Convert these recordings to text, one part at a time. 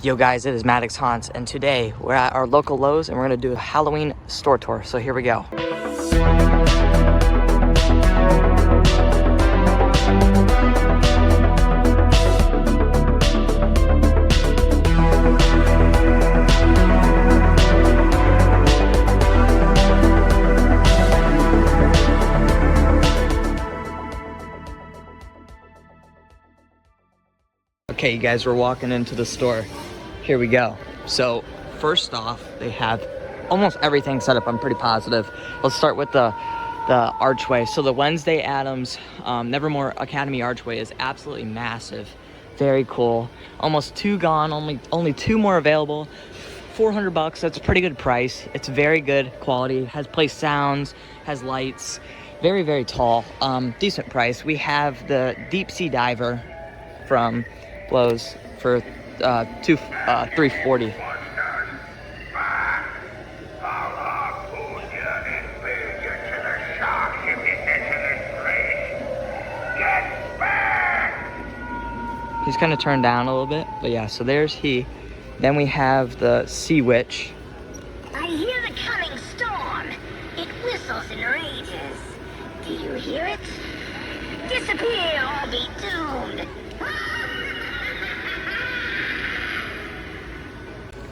Yo guys, it is Maddox Haunts, and today we're at our local Lowe's and we're gonna do a Halloween store tour. So here we go. Okay, you guys, we're walking into the store. Here we go. So first off, they have almost everything set up. I'm pretty positive. Let's start with the Archway. So the Wednesday Addams Nevermore Academy Archway is absolutely massive. Very cool. Almost two gone. Only two more available. $400. That's a pretty good price. It's very good quality. Has place sounds. Has lights. Very, very tall. Decent price. We have the deep sea diver from Lowe's for $340. He's kind of turned down a little bit, but yeah, so there's he. Then we have the Sea Witch. I hear the coming storm. It whistles and rages. Do you hear it? Disappear or be doomed.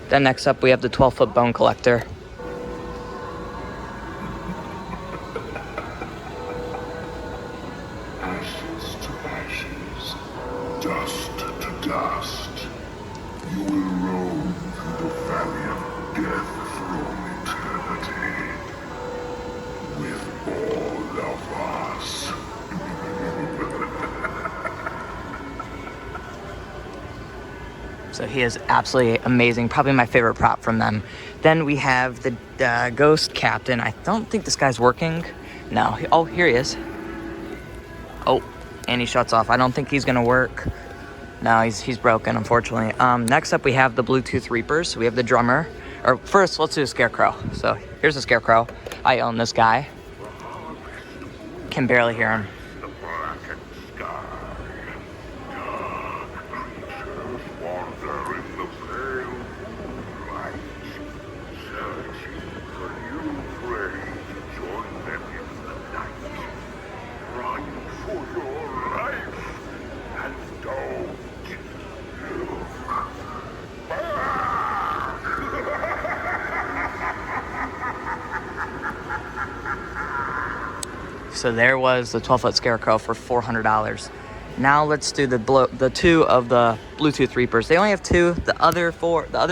Then next up, we have the 12-foot bone collector. Ashes to ashes, dust to dust. You will roam through the valley of death for eternity with all of us. So he is absolutely amazing. Probably my favorite prop from them. Then we have the Ghost Captain. I don't think this guy's working. No. Oh, here he is. Oh, and he shuts off. I don't think he's gonna work. No, he's broken, unfortunately. Next up, we have the Bluetooth Reapers. We have the drummer. Or first, let's do a Scarecrow. So here's a Scarecrow. I own this guy. Can barely hear him. So there was the 12-foot Scarecrow for $400. Now let's do the two of the Bluetooth Reapers. They only have two. The other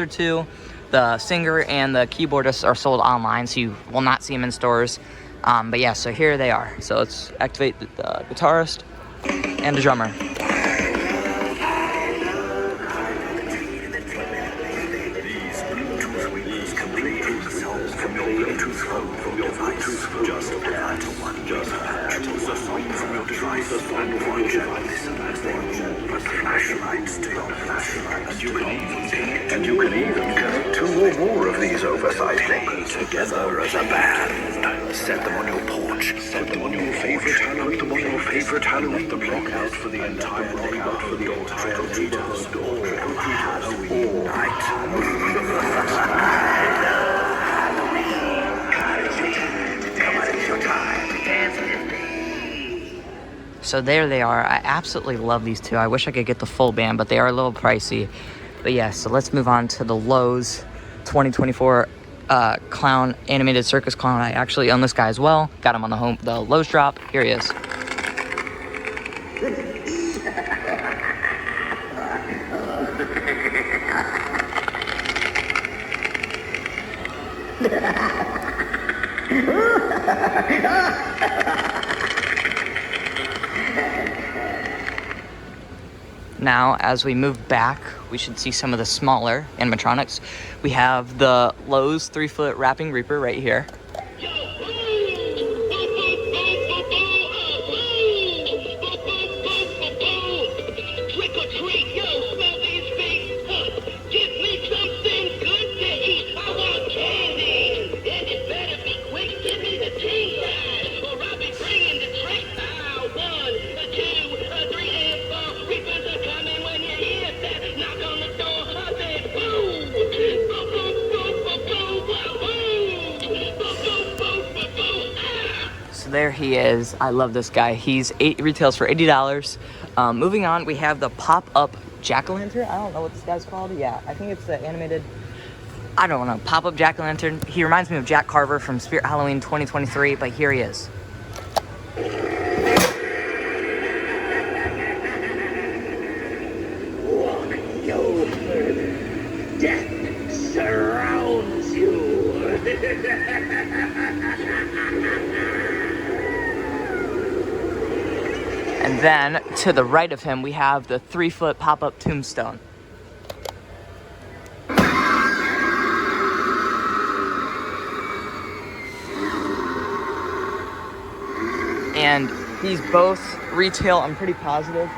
two, the singer and the keyboardist, are sold online, so you will not see them in stores. But yeah, so here they are. So let's activate the guitarist and the drummer. And you can even connect two or more of these oversized things together as a band. Set them on your porch. Set them on your favorite Halloween. Put them on your favorite Halloween. Look out for the entire neighborhood for the old trick-or-treaters. Halloween night. So there they are. I absolutely love these two. I wish I could get the full band, but they are a little pricey. But yeah, so let's move on to the Lowe's 2024 clown, animated circus clown. I actually own this guy as well. Got him on the Lowe's drop. Here he is. Now, as we move back, we should see some of the smaller animatronics. We have the Lowe's 3-foot Rapping Reaper right here. there he is. I love this guy. Retails for $80. Moving on, we have the pop-up jack-o'-lantern. I don't know what this guy's called. Yeah, I think it's the animated, I don't know, pop-up jack-o'-lantern. He reminds me of Jack Carver from Spirit Halloween 2023, but here he is. Walk no further. Death surrounds you. And then, to the right of him, we have the 3-foot pop-up tombstone. And these both retail, I'm pretty positive,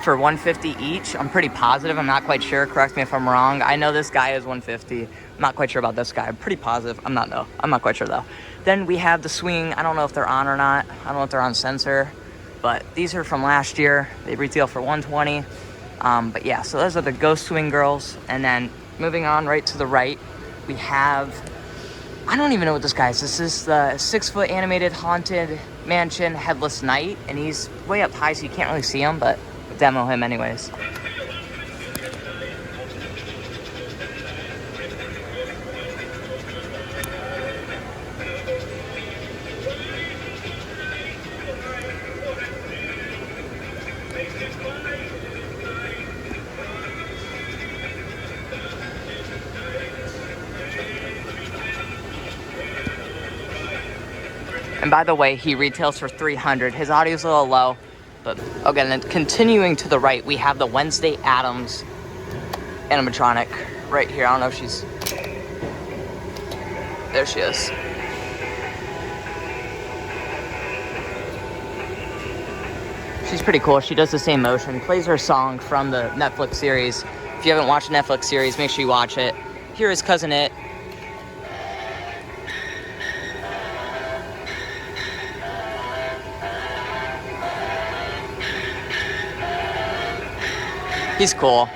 for $150 each. I'm pretty positive. I'm not quite sure. Correct me if I'm wrong. I know this guy is $150. I'm not quite sure about this guy. I'm pretty positive. I'm not quite sure, though. Then we have the swing. I don't know if they're on or not. I don't know if they're on sensor. But these are from last year. They retail for $120. But yeah, so those are the Ghost Swing Girls. And then moving on right to the right, we have, I don't even know what this guy is. This is the 6-foot animated haunted mansion headless knight. And he's way up high, so you can't really see him, but we'll demo him anyways. And by the way, he retails for $300. His audio's a little low, but okay. Then continuing to the right, we have the Wednesday Addams animatronic right here. I don't know if she's, there she is. She's pretty cool. She does the same motion, plays her song from the Netflix series. If you haven't watched the Netflix series, make sure you watch it. Here is Cousin It. He's cool.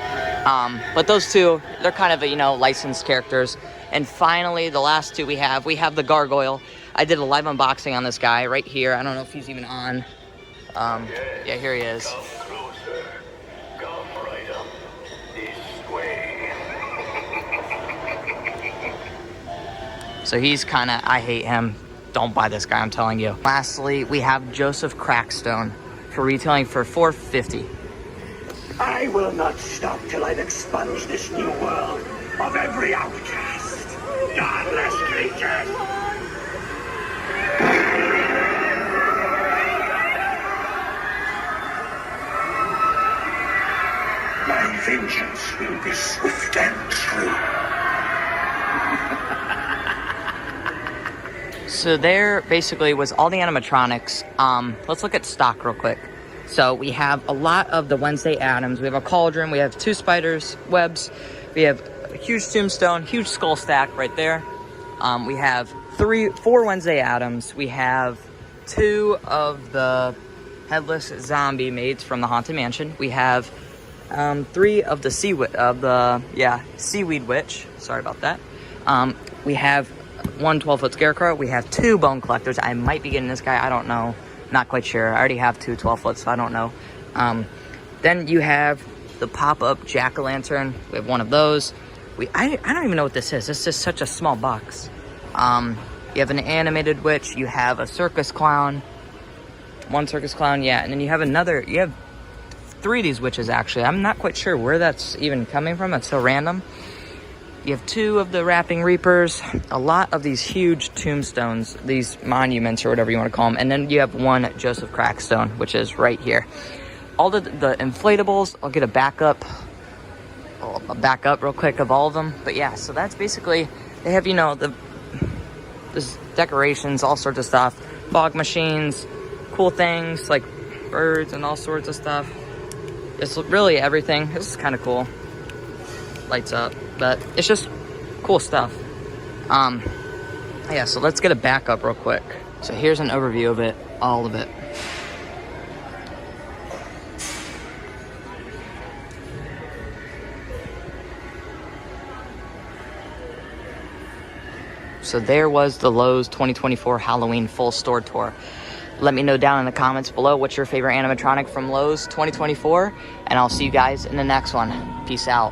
But those two, they're kind of, licensed characters. And finally, the last two we have the Gargoyle. I did a live unboxing on this guy right here. I don't know if he's even on. Yeah, here he is. Come closer. Come right up this way. So he's kind of, I hate him. Don't buy this guy, I'm telling you. Lastly, we have Joseph Crackstone for retailing for $450. I will not stop till I've expunged this new world of every outcast. Godless creatures. My vengeance will be swift and true. So there basically was all the animatronics. Let's look at stock real quick. So we have a lot of the Wednesday Addams. We have a cauldron. We have 2 spiders, webs. We have a huge tombstone, huge skull stack right there. We have 4 Wednesday Addams. We have 2 of the headless zombie maids from the Haunted Mansion. We have 3 of the seaweed witch. Sorry about that. We have 1 12-foot scarecrow. We have 2 bone collectors. I might be getting this guy. I don't know. Not quite sure. I already have 2 12-foot, so I don't know. Then you have the pop-up jack-o'-lantern. We have 1 of those. I don't even know what this is. This is such a small box. You have an animated witch. You have a circus clown. 1 circus clown, yeah. And then you have another. You have 3 of these witches, actually. I'm not quite sure where that's even coming from. It's so random. You have 2 of the Rapping Reapers, a lot of these huge tombstones, these monuments or whatever you want to call them, and then you have 1 Joseph Crackstone, which is right here. All the inflatables, I'll get a backup real quick of all of them. But yeah, so that's basically, they have, there's decorations, all sorts of stuff, fog machines, cool things like birds and all sorts of stuff. It's really everything. This is kind of cool. Lights up. But it's just cool stuff. Yeah, so let's get a backup real quick. So here's an overview of it, all of it. So there was the Lowe's 2024 Halloween full store tour. Let me know down in the comments below what's your favorite animatronic from Lowe's 2024, and I'll see you guys in the next one. Peace out.